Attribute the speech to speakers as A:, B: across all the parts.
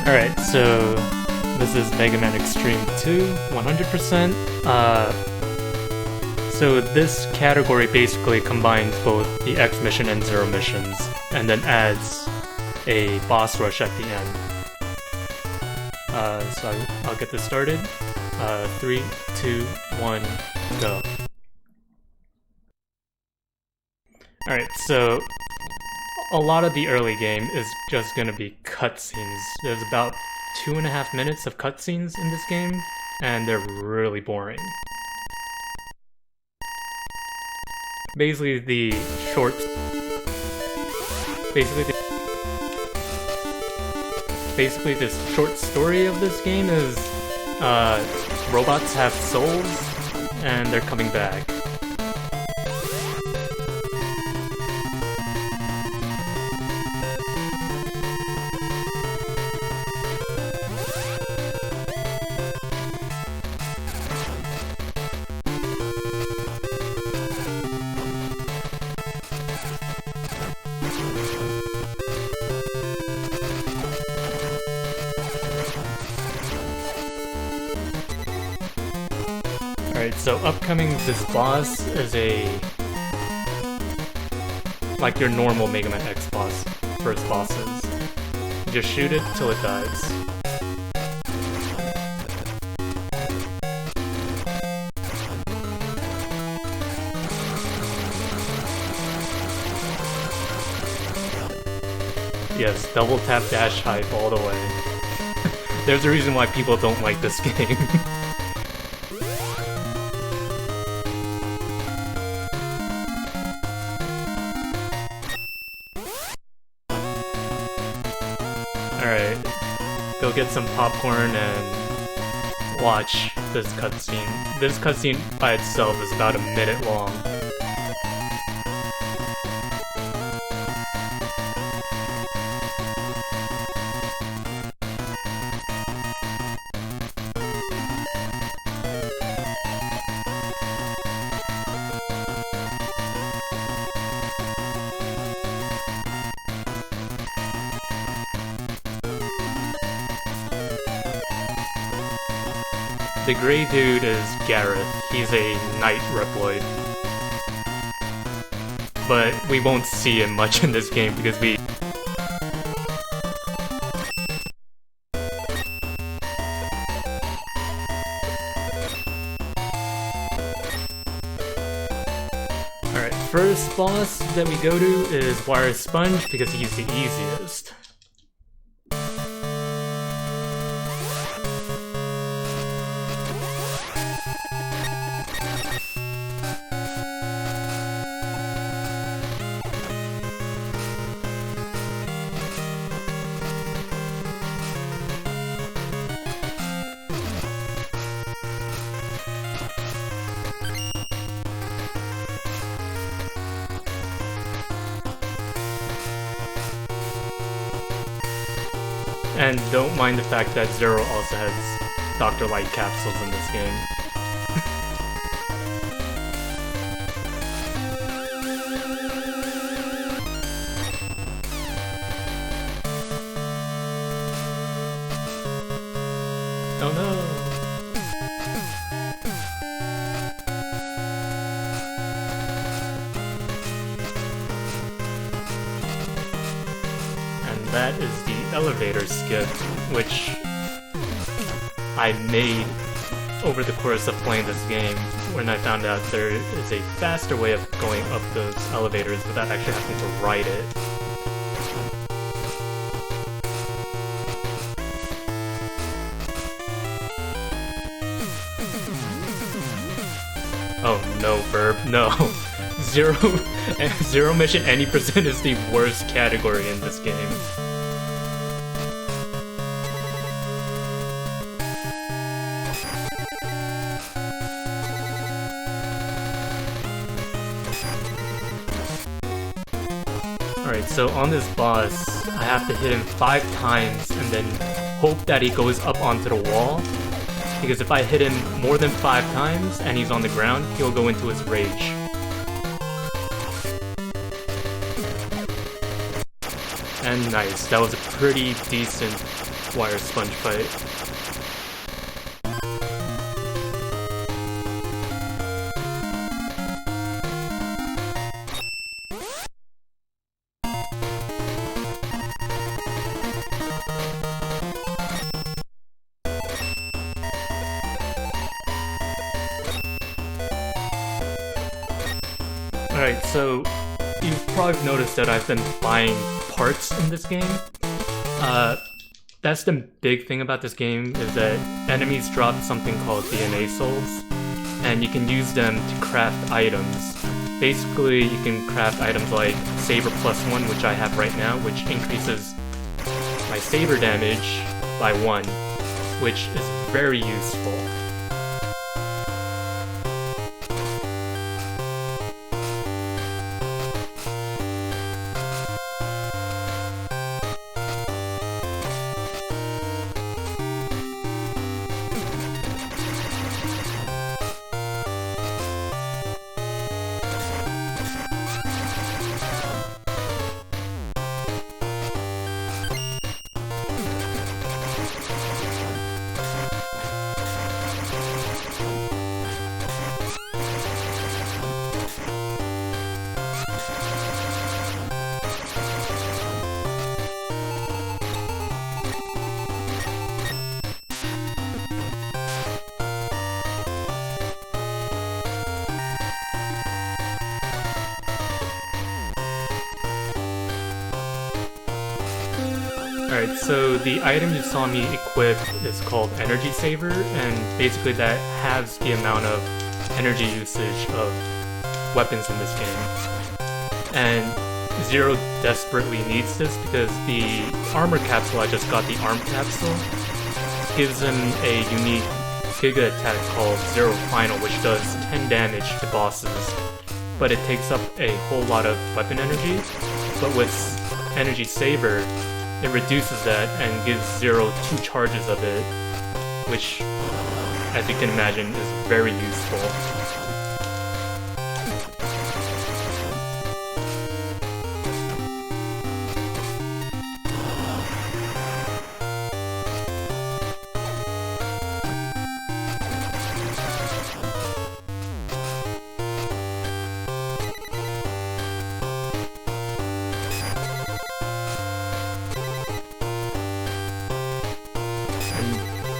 A: Alright, so this is Mega Man Xtreme 2, 100%. So this category basically combines both the X mission and Zero missions, and then adds a boss rush at the end. So I'll get this started. 3, 2, 1, go. Alright, so a lot of the early game is just gonna be cutscenes. There's about 2.5 minutes of cutscenes in this game, and they're really boring. Basically, this short story of this game is robots have souls and they're coming back. Alright, so upcoming, this boss is like your normal Mega Man X boss, first bosses. You just shoot it till it dies. Yes, double tap dash hype all the way. There's a reason why people don't like this game. Alright, go get some popcorn and watch this cutscene. This cutscene by itself is about a minute long. The gray dude is Gareth. He's a Knight Reploid. But we won't see him much in this game because we... Alright, first boss that we go to is Wire Sponge because he's the easiest. And don't mind the fact that Zero also has Dr. Light capsules in this game. Oh no! And that is the elevator skip, which I made over the course of playing this game when I found out there is a faster way of going up those elevators without actually having to ride it. Oh no, Burb, no. Zero mission any percent is the worst category in this game. Alright, so on this boss, I have to hit him 5 times and then hope that he goes up onto the wall. Because if I hit him more than 5 times and he's on the ground, he'll go into his rage. And nice, that was a pretty decent wire sponge fight. Alright, so you've probably noticed that I've been buying parts in this game. That's the big thing about this game, is that enemies drop something called DNA souls, and you can use them to craft items. Basically, you can craft items like Saber +1, which I have right now, which increases my saber damage by 1, which is very useful. Alright, so the item you saw me equip is called Energy Saver, and basically that halves the amount of energy usage of weapons in this game. And Zero desperately needs this because the armor capsule I just got, the arm capsule, gives him a unique Giga attack called Zero Final, which does 10 damage to bosses, but it takes up a whole lot of weapon energy. But with Energy Saver, it reduces that and gives Zero 2 charges of it, which, as you can imagine, is very useful.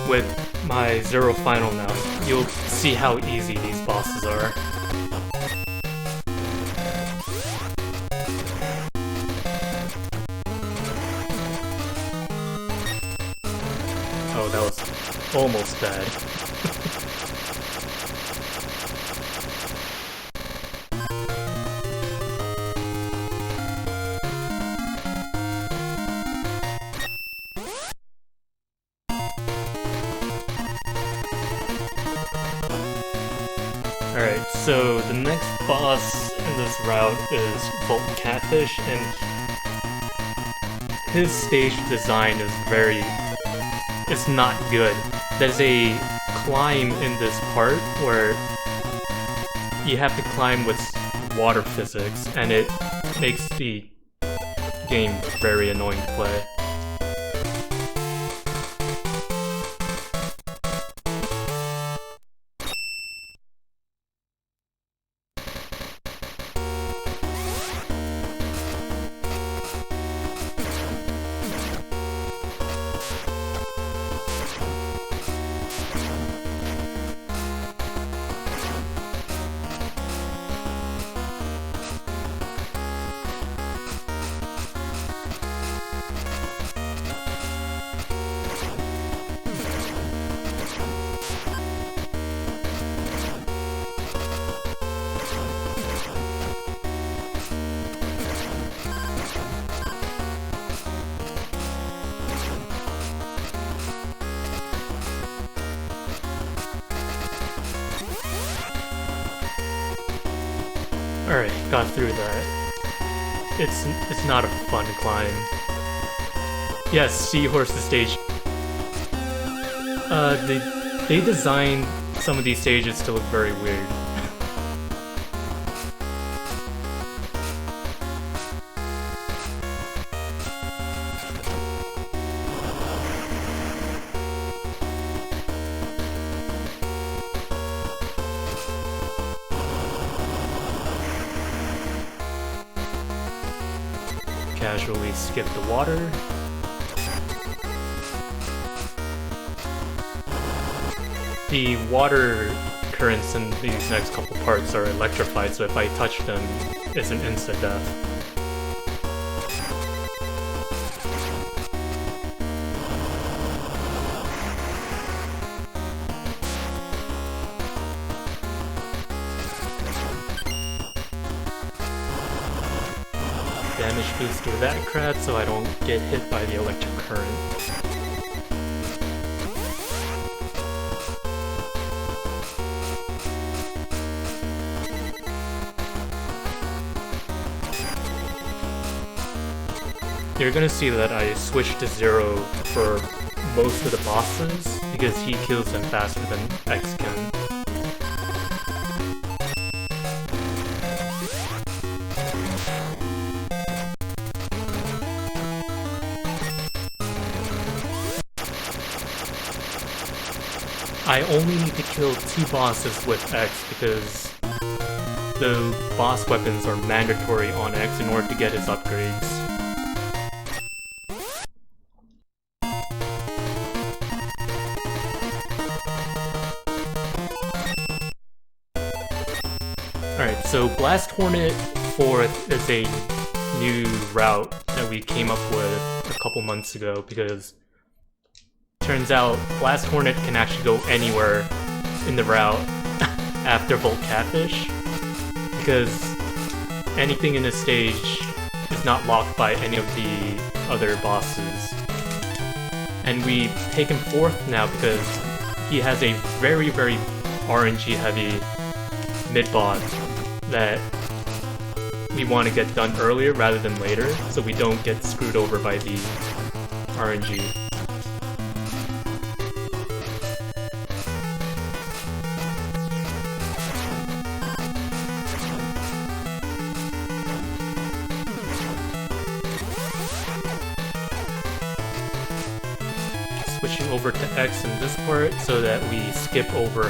A: With my Zero Final now, you'll see how easy these bosses are. Oh, that was almost bad. Alright, so the next boss in this route is Bolton Catfish, and his stage design is it's not good. There's a climb in this part where you have to climb with water physics, and it makes the game very annoying to play. Alright, got through that. It's not a fun climb. Yes, Seahorse's stage. They designed some of these stages to look very weird. casually skip the water. The water currents in these next couple parts are electrified, so if I touch them, it's an insta-death. Damage boost with that crap so I don't get hit by the electric current. You're gonna see that I switched to 0 for most of the bosses because he kills them faster than X can. I only need to kill 2 bosses with X because the boss weapons are mandatory on X in order to get his upgrades. Alright, so Blast Hornet 4th is a new route that we came up with a couple months ago because turns out Blast Hornet can actually go anywhere in the route after Volt Catfish because anything in this stage is not locked by any of the other bosses. And we take him 4th now because he has a very, very RNG heavy mid-boss that we want to get done earlier rather than later so we don't get screwed over by the RNG. Switching over to X in this part so that we skip over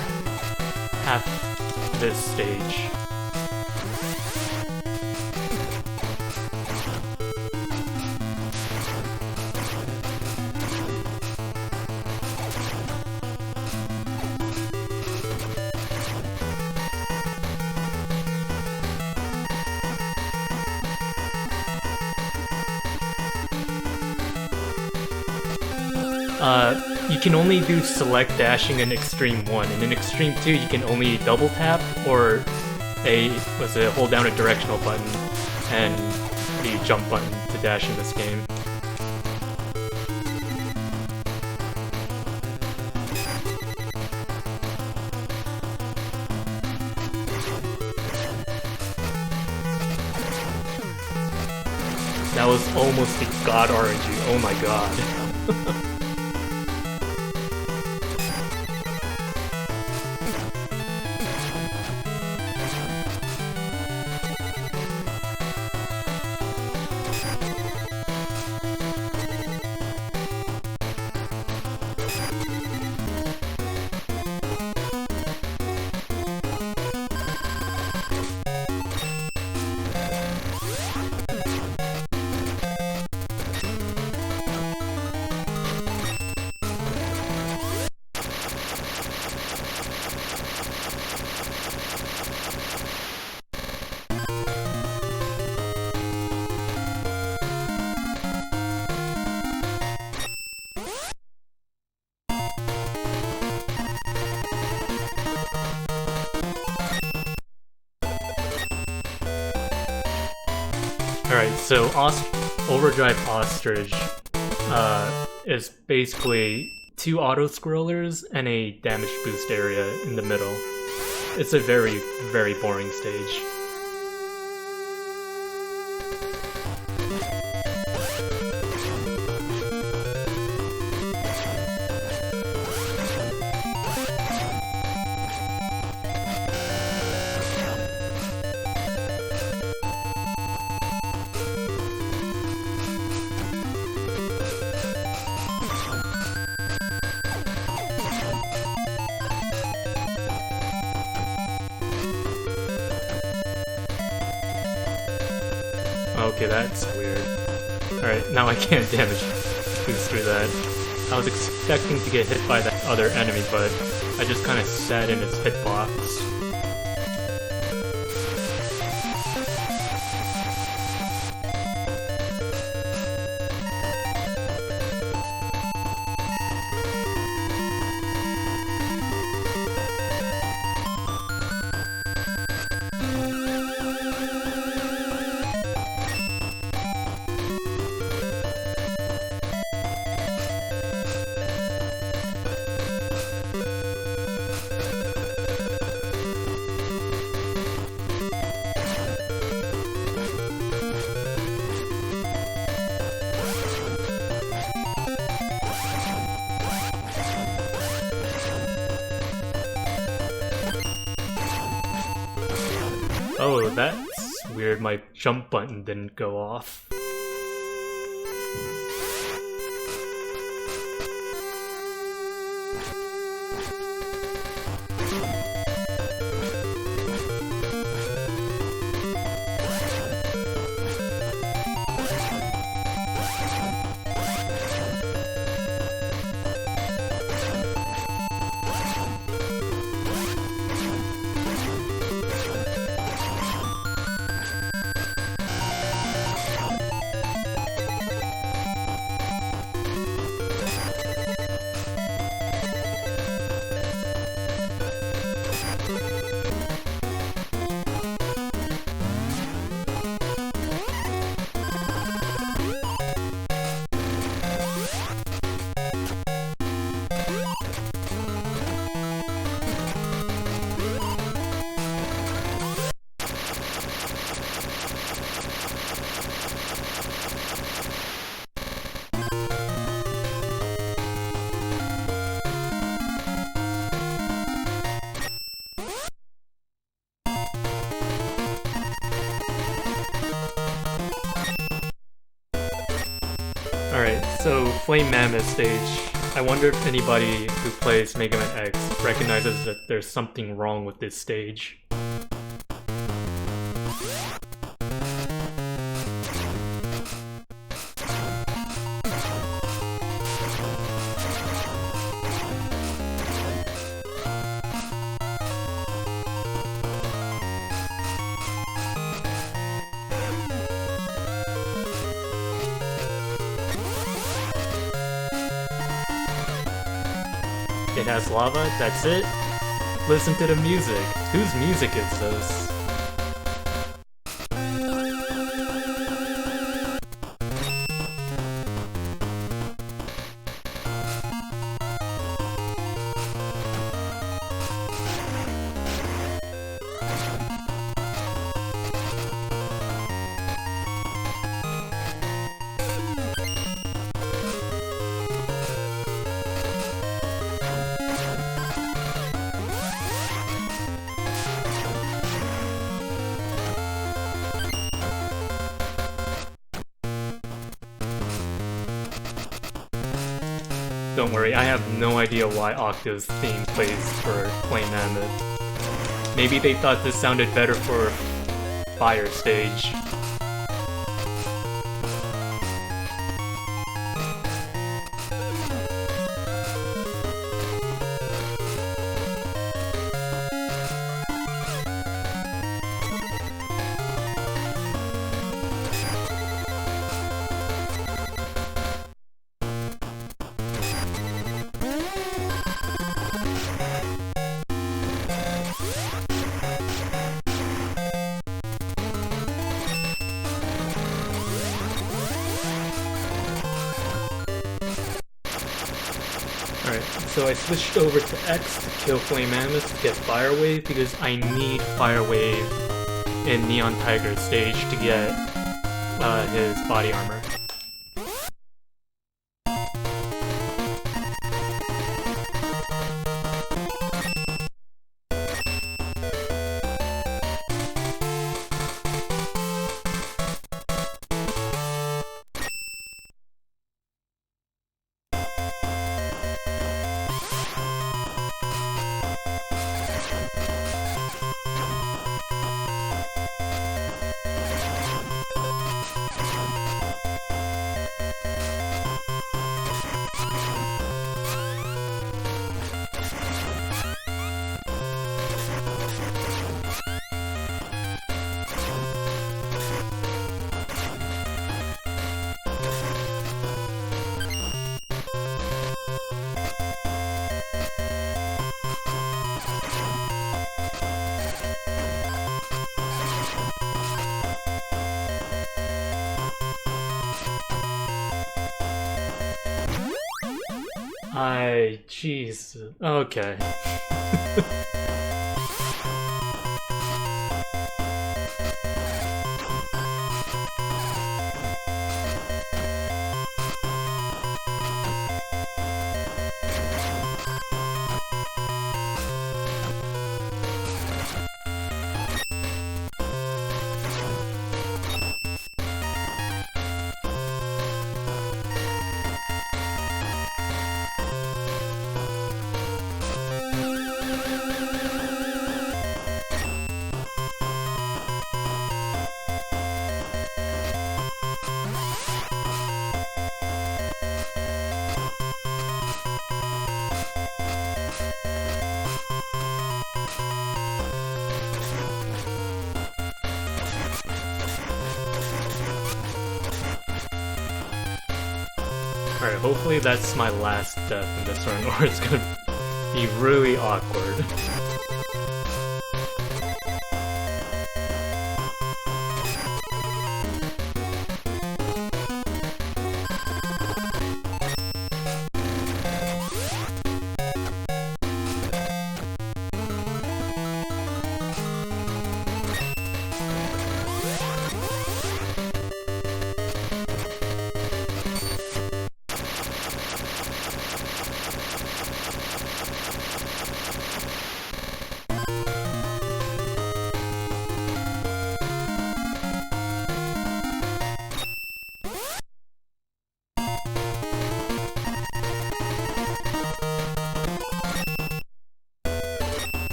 A: half this stage. You can only do select dashing in Xtreme 1, and in Xtreme 2 you can only double tap or hold down a directional button and the jump button to dash in this game. That was almost the god RNG, oh my god. Alright, so Overdrive Ostrich is basically 2 auto-scrollers and a damage boost area in the middle. It's a very, very boring stage. Okay, that's weird. Alright, now I can't damage boost through that. I was expecting to get hit by that other enemy, but I just kind of sat in its hitbox. Oh, that's weird. My jump button didn't go off. Alright, so Flame Mammoth stage. I wonder if anybody who plays Mega Man X recognizes that there's something wrong with this stage. It has lava, that's it? Listen to the music. Whose music is this? Don't worry, I have no idea why Octo's theme plays for Flame Mammoth. Maybe they thought this sounded better for Fire Stage. Alright, so I switched over to X to kill Flame Mammoth to get Fire Wave because I need Fire Wave in Neon Tiger's stage to get his body armor. Jeez. Okay. Alright, hopefully that's my last death in this run, or it's gonna be really awkward.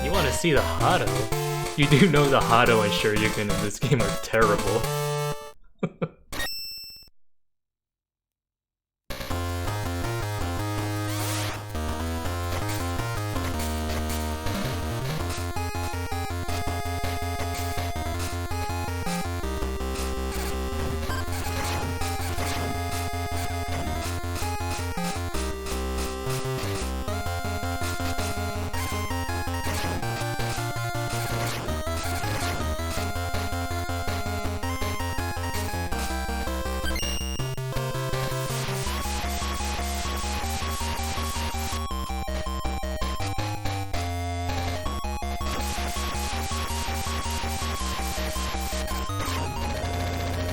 A: You want to see the Hado? You do know the Hado and Shoryuken in this game are terrible.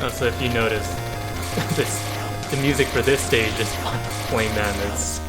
A: Also, if you notice, the music for this stage is plain madness.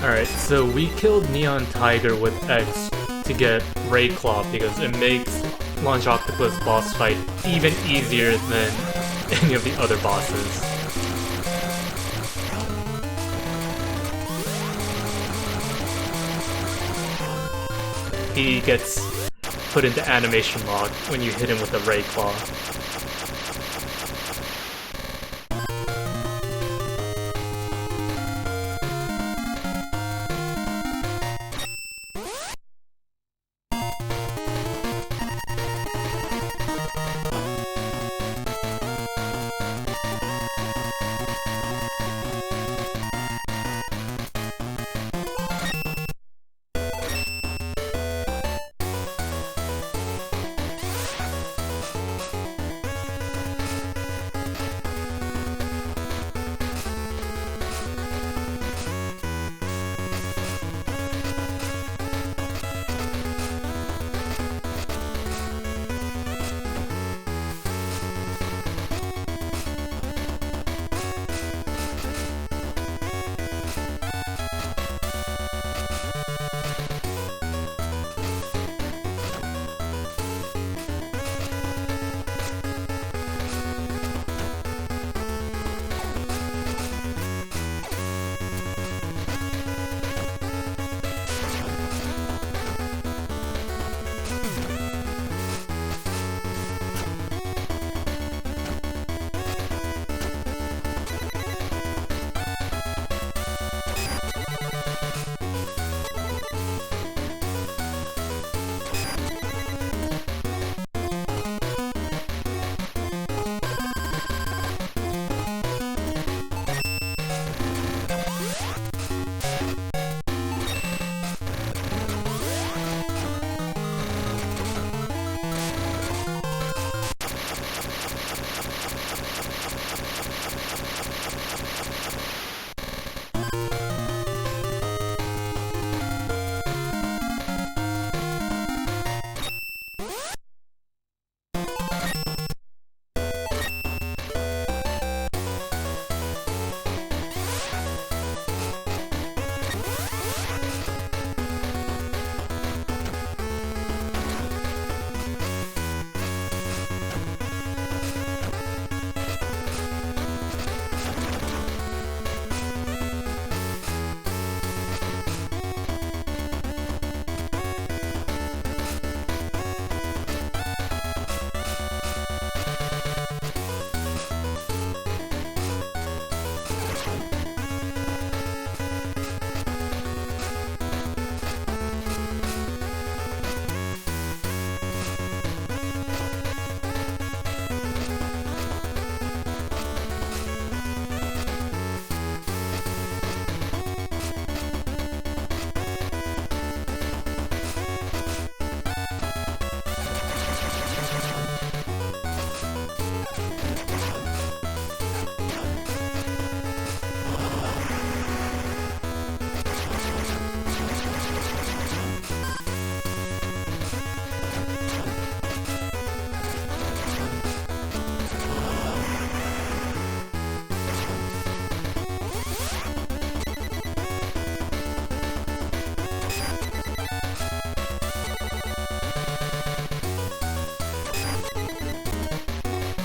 A: Alright, so we killed Neon Tiger with X to get Ray Claw because it makes Launch Octopus boss fight even easier than any of the other bosses. He gets put into animation lock when you hit him with a Ray Claw.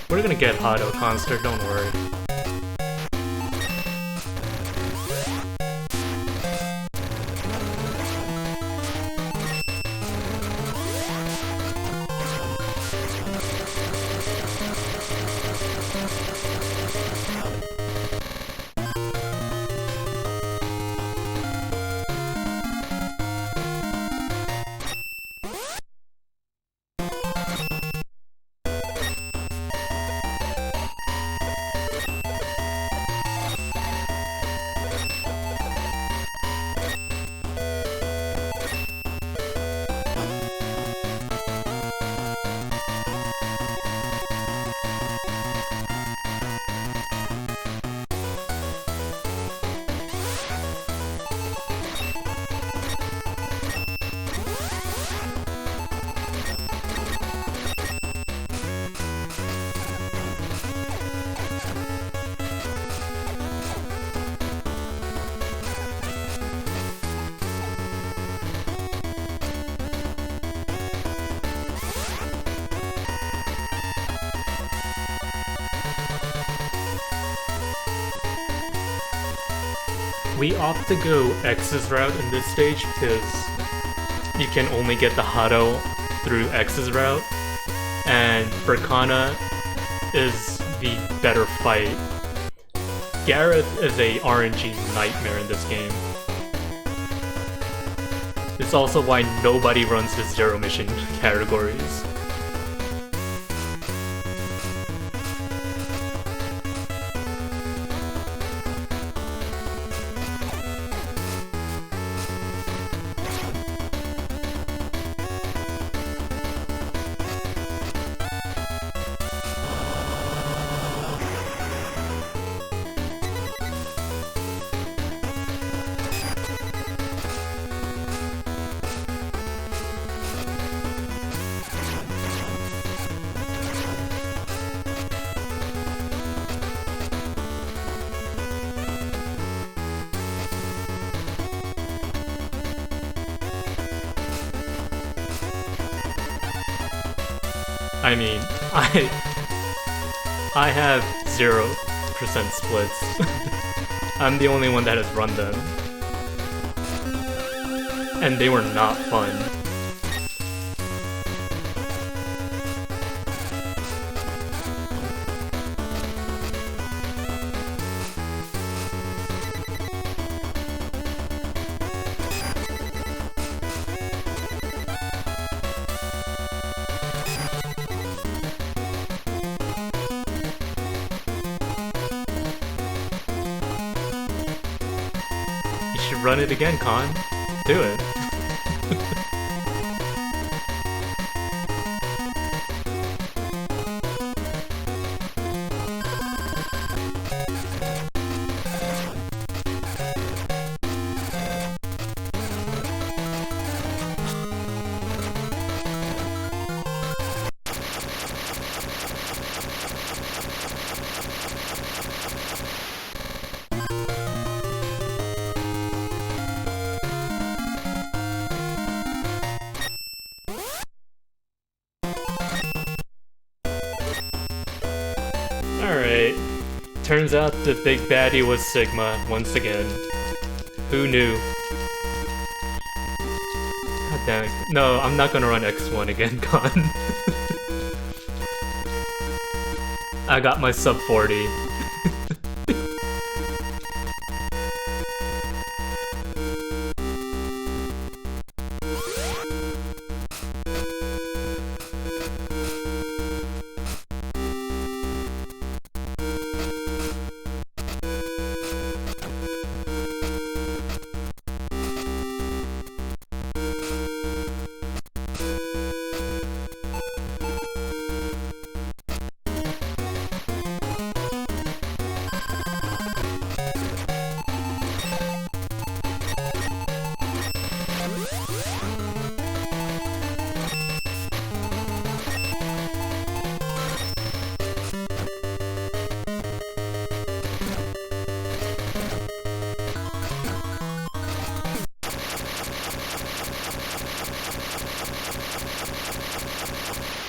A: We're gonna get Hado Conster, don't worry. We opt to go X's route in this stage because you can only get the Hado through X's route, and Berkana is the better fight. Gareth is a RNG nightmare in this game. It's also why nobody runs the zero mission categories. I mean, I have 0% splits. I'm the only one that has run them. And they were not fun. Run it again, Con. Do it. Alright. Turns out the big baddie was Sigma, once again. Who knew? God damn it. No, I'm not gonna run X1 again, Con. I got my sub 40.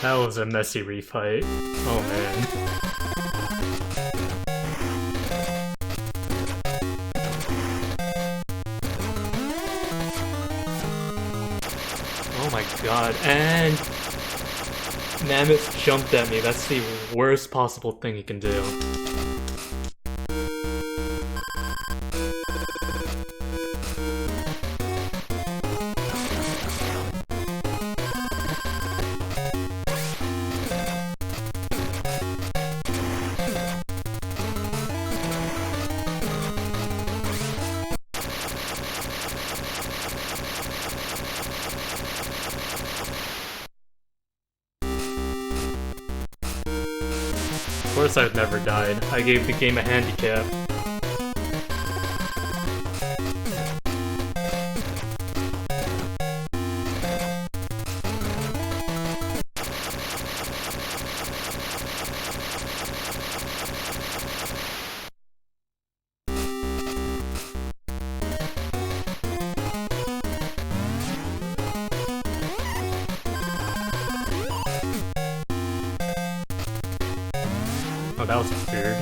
A: That was a messy refight. Oh man. Oh my god, and Mammoth jumped at me. That's the worst possible thing he can do. Of course I've never died. I gave the game a handicap. Oh, that was weird.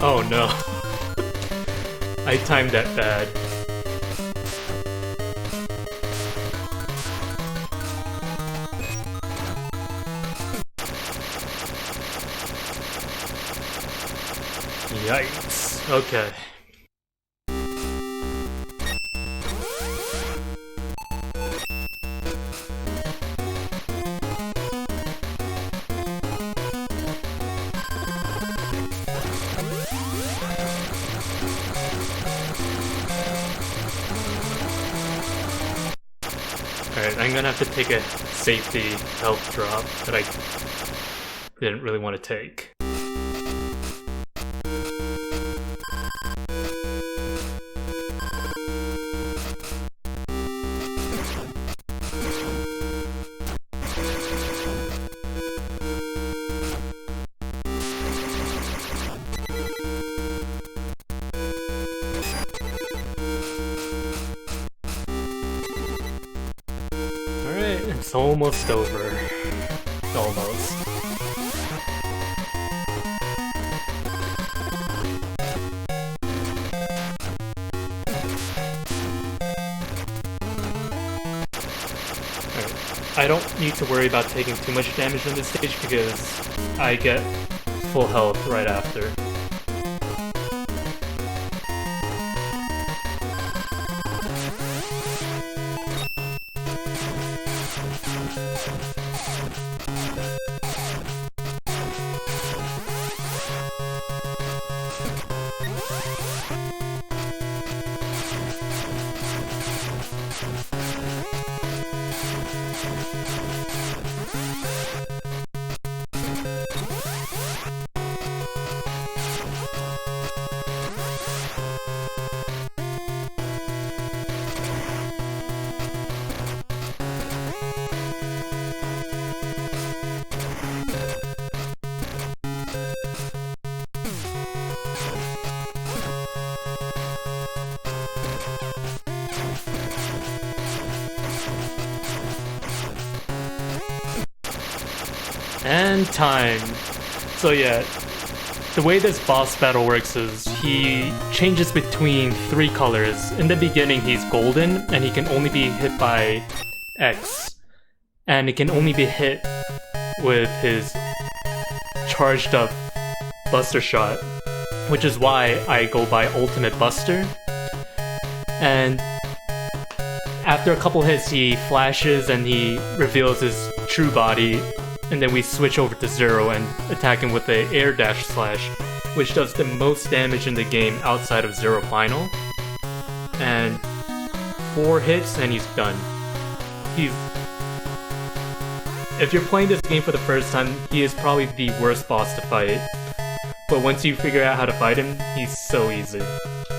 A: Oh no. I timed that bad. Yikes. Okay. Alright, I'm gonna have to take a safety health drop that I didn't really want to take. It's almost over. Almost. Alright. I don't need to worry about taking too much damage on this stage because I get full health right after. And time. So yeah, the way this boss battle works is he changes between 3 colors. In the beginning he's golden, and he can only be hit by X. And he can only be hit with his charged up Buster Shot, which is why I go by Ultimate Buster. And after a couple hits, he flashes and he reveals his true body, and then we switch over to Zero and attack him with the air dash slash, which does the most damage in the game outside of Zero Final. And 4 hits and he's done. If you're playing this game for the first time, he is probably the worst boss to fight. But once you figure out how to fight him, he's so easy.